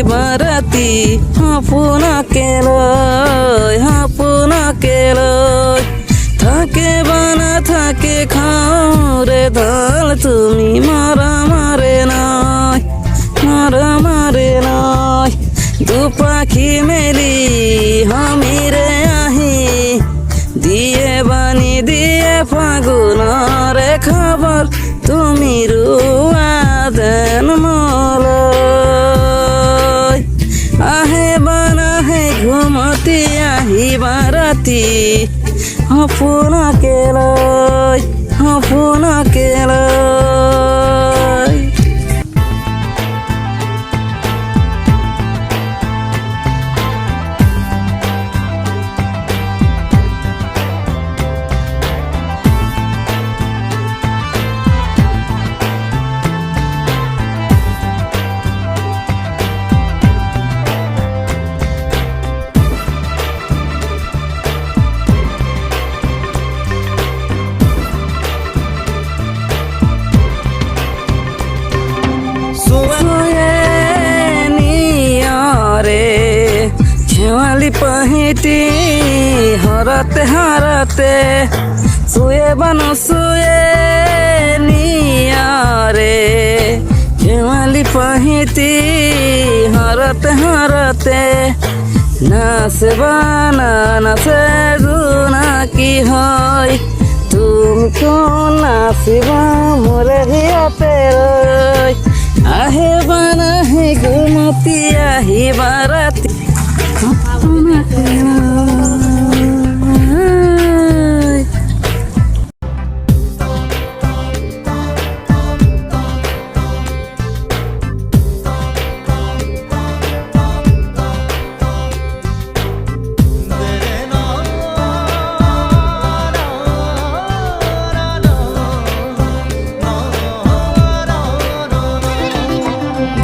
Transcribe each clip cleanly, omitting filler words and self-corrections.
বারাতি আপোনাকে লয় থাকে বানা থাকে খাও রে ধাল তুমি মারা মারে নয় দু পাখি মেলি আমি রে আহি দিয়ে বানি দিয়ে ফাগুনরে খবর তুমি রুয়া দেন মলয় আহে বানা হে ঘুমতি আহি বারাতি আপোনাকে লয় খেৱালি পাহিটি হৰতে চুয়ে বানো চুয়ে নিয়ারে খেৱালি পাহিটি হৰতে নাচে বানা নাচে জোনাকি হয় তুমি কোন নাচিবা মোরে হিয়াতে ৰৈ আহে বানা হে ঘুমতি আহি বাৰাতি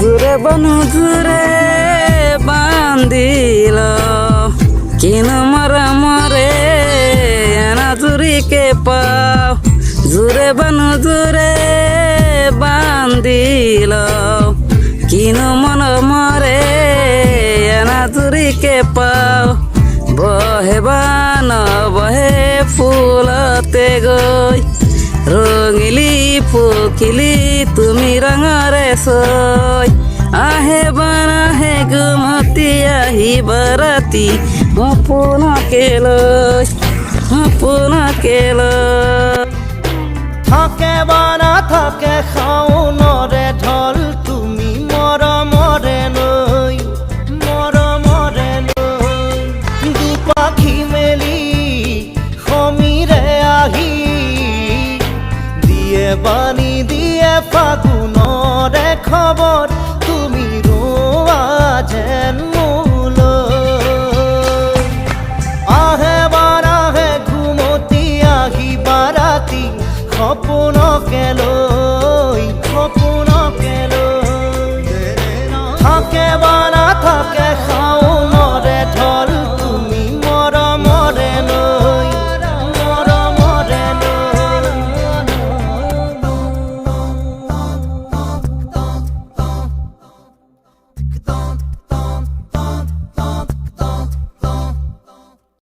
জুরে বনু জুরে বান্দিল কিন মরে এনা জুরিকে পাও জুরে বনু জুরে বান্দিল কিন মরে এনা জুরিকে পাও বহে বান বহে ফুলতে গই রঙিলি ফুকিলি তুমি রঙরে সই আহে বানা হে ঘুমতি আহি বারাতি আপোনাকে লয় থাকে বানা থাকে খাওনরে ঢল তুমি মৰমৰে নৈ দু পাখি মেলি সমীৰে আহি দিয়ে বানি দিয়ে ফাগুনৰে খবৰ তুমি ৰোৱা যেন